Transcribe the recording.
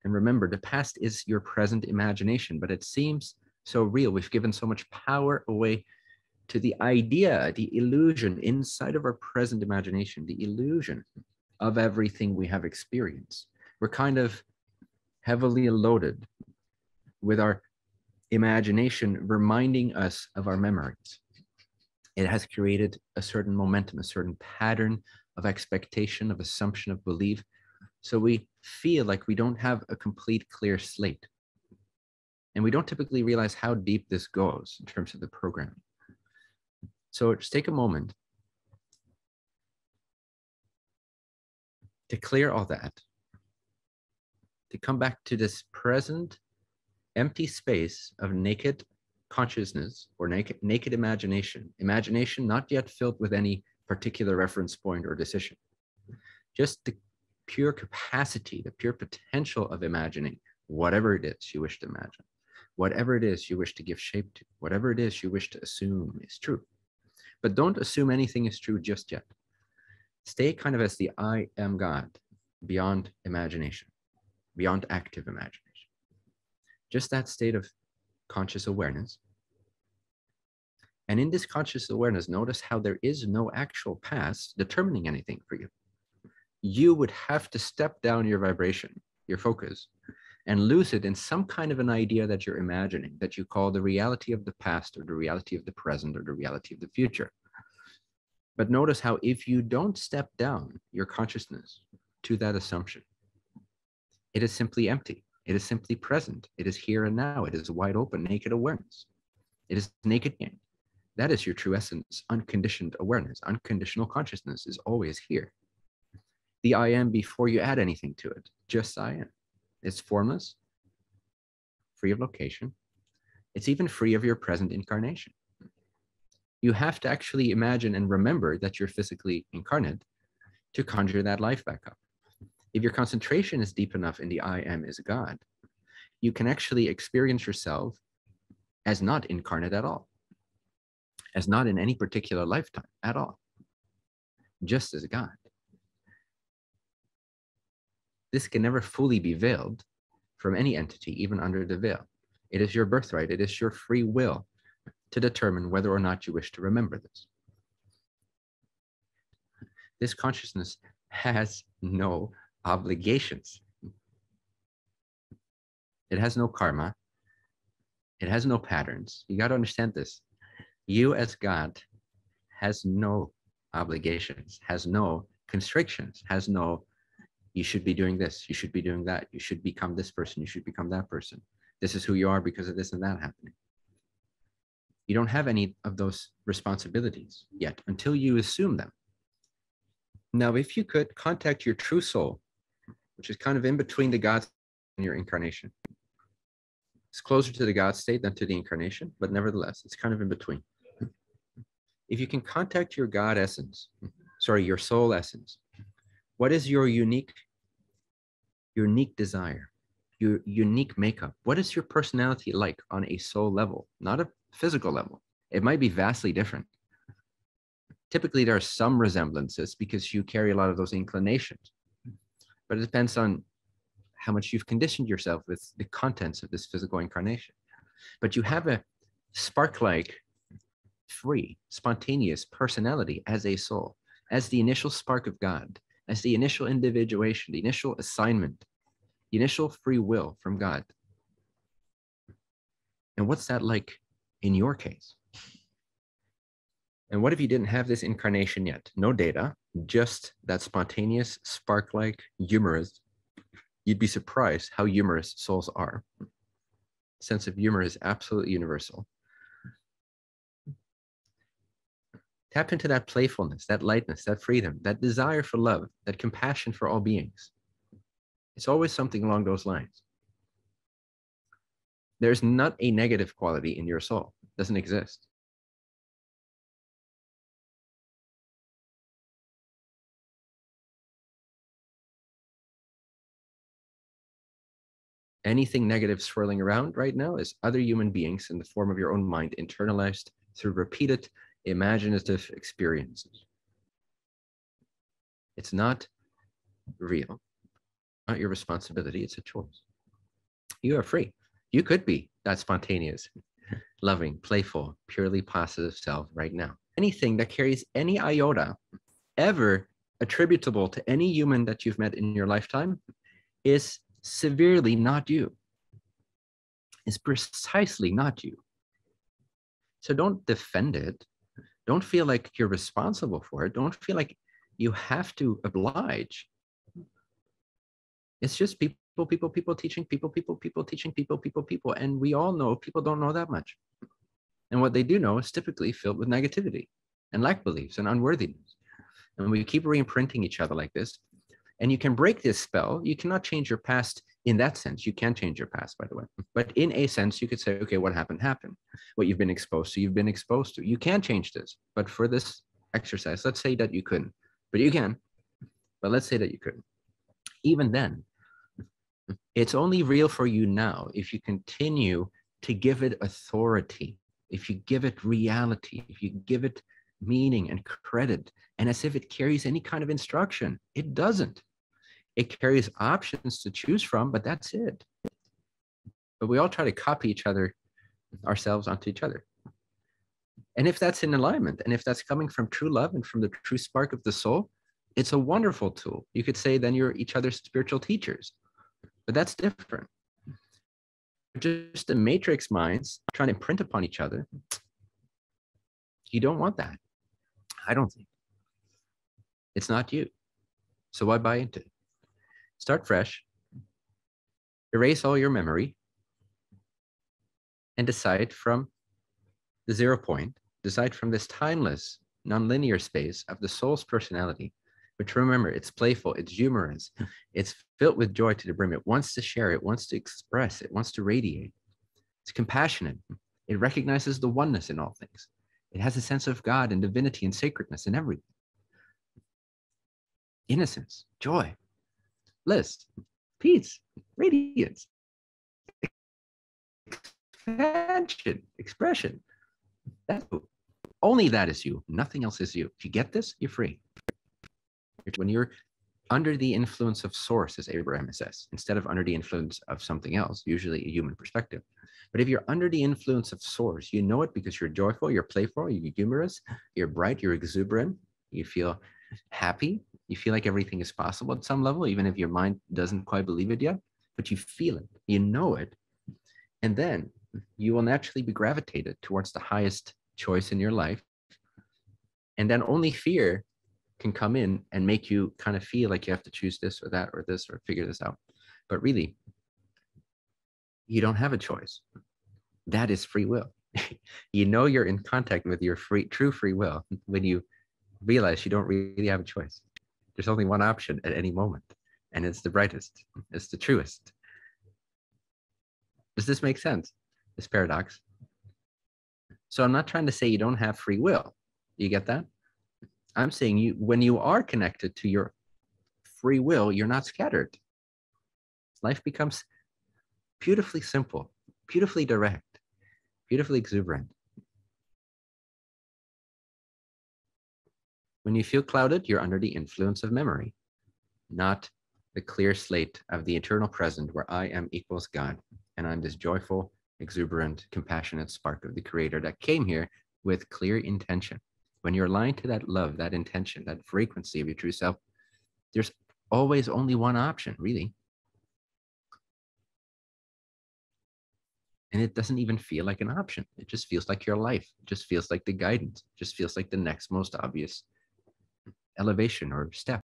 And remember, the past is your present imagination, but it seems so real. We've given so much power away to the idea, the illusion inside of our present imagination, the illusion of everything we have experienced. We're kind of heavily loaded with our imagination reminding us of our memories. It has created a certain momentum, a certain pattern of expectation, of assumption, of belief. So we feel like we don't have a complete clear slate. And we don't typically realize how deep this goes in terms of the programming. So just take a moment to clear all that, to come back to this present empty space of naked consciousness or naked imagination not yet filled with any particular reference point or decision. Just the pure capacity, the pure potential of imagining whatever it is you wish to imagine, whatever it is you wish to give shape to, whatever it is you wish to assume is true. But don't assume anything is true just yet. Stay kind of as the I am God, beyond imagination, beyond active imagination. Just that state of conscious awareness. And in this conscious awareness, notice how there is no actual past determining anything for you. You would have to step down your vibration, your focus, and lose it in some kind of an idea that you're imagining, that you call the reality of the past or the reality of the present or the reality of the future. But notice how if you don't step down your consciousness to that assumption, it is simply empty. It is simply present. It is here and now. It is wide open, naked awareness. It is naked being. That is your true essence, unconditioned awareness. Unconditional consciousness is always here. The I am before you add anything to it, just I am. It's formless, free of location. It's even free of your present incarnation. You have to actually imagine and remember that you're physically incarnate to conjure that life back up. If your concentration is deep enough in the I am is God, you can actually experience yourself as not incarnate at all, as not in any particular lifetime at all, just as God. This can never fully be veiled from any entity, even under the veil. It is your birthright. It is your free will to determine whether or not you wish to remember this. This consciousness has no obligations. It has no karma. It has no patterns. You got to understand this. You as God has no obligations, has no constrictions, has no, you should be doing this, you should be doing that, you should become this person, you should become that person. This is who you are because of this and that happening. You don't have any of those responsibilities yet until you assume them. Now, if you could contact your true soul, which is kind of in between the God and your incarnation. It's closer to the God state than to the incarnation, but nevertheless, it's kind of in between. If you can contact your God essence, your soul essence, what is your unique desire, your unique makeup? What is your personality like on a soul level, not a physical level? It might be vastly different. Typically, there are some resemblances because you carry a lot of those inclinations, but it depends on how much you've conditioned yourself with the contents of this physical incarnation. But you have a spark-like, free, spontaneous personality as a soul, as the initial spark of God, as the initial individuation, the initial assignment, the initial free will from God. And what's that like in your case? And what if you didn't have this incarnation yet? No data, just that spontaneous, spark-like, humorous. You'd be surprised how humorous souls are. Sense of humor is absolutely universal. Tap into that playfulness, that lightness, that freedom, that desire for love, that compassion for all beings. It's always something along those lines. There's not a negative quality in your soul. It doesn't exist. Anything negative swirling around right now is other human beings in the form of your own mind, internalized through repeated imaginative experiences. It's not real, not your responsibility, it's a choice. You are free. You could be that spontaneous, loving, playful, purely positive self right now. Anything that carries any iota ever attributable to any human that you've met in your lifetime is severely not you. Is precisely not you. So don't defend it. Don't feel like you're responsible for it. Don't feel like you have to oblige. It's just people teaching people teaching people. And we all know people don't know that much. And what they do know is typically filled with negativity and lack beliefs and unworthiness. And we keep re-imprinting each other like this. And you can break this spell. You cannot change your past in that sense. You can change your past, by the way. But in a sense, you could say, okay, what happened, happened. What you've been exposed to, you've been exposed to. You can change this. But for this exercise, let's say that you couldn't. But you can. But let's say that you couldn't. Even then, it's only real for you now if you continue to give it authority, if you give it reality, if you give it meaning and credit, and as if it carries any kind of instruction. It doesn't. It carries options to choose from, but that's it. But we all try to copy each other, ourselves onto each other. And if that's in alignment, and if that's coming from true love and from the true spark of the soul, it's a wonderful tool. You could say then you're each other's spiritual teachers, but that's different. Just the matrix minds trying to imprint upon each other. You don't want that. I don't think. It's not you. So why buy into it? Start fresh. Erase all your memory and decide from the 0 point, decide from this timeless, nonlinear space of the soul's personality, which, remember, it's playful, it's humorous, it's filled with joy to the brim. It wants to share, it wants to express, it wants to radiate. It's compassionate. It recognizes the oneness in all things. It has a sense of God and divinity and sacredness in everything. Innocence, joy, bliss, peace, radiance, expansion, expression. That's you. Only that is you. Nothing else is you. If you get this, you're free. When you're under the influence of source, as Abraham says, instead of under the influence of something else, usually a human perspective. But if you're under the influence of source, you know it because you're joyful, you're playful, you're humorous, you're bright, you're exuberant, you feel happy, you feel like everything is possible at some level, even if your mind doesn't quite believe it yet, but you feel it, you know it. And then you will naturally be gravitated towards the highest choice in your life. And then only fear can come in and make you kind of feel like you have to choose this or figure this out. But really, you don't have a choice. That is free will. You know you're in contact with your true free will when you realize you don't really have a choice. There's only one option at any moment, and it's the brightest. It's the truest. Does this make sense? This paradox? So I'm not trying to say you don't have free will. You get that? I'm saying you, when you are connected to your free will, you're not scattered. Life becomes beautifully simple, beautifully direct, beautifully exuberant. When you feel clouded, you're under the influence of memory, not the clear slate of the eternal present where I am equals God, and I'm this joyful, exuberant, compassionate spark of the Creator that came here with clear intention. When you're aligned to that love, that intention, that frequency of your true self, there's always only one option, really. And it doesn't even feel like an option. It just feels like your life. It just feels like the guidance. It just feels like the next most obvious elevation or step.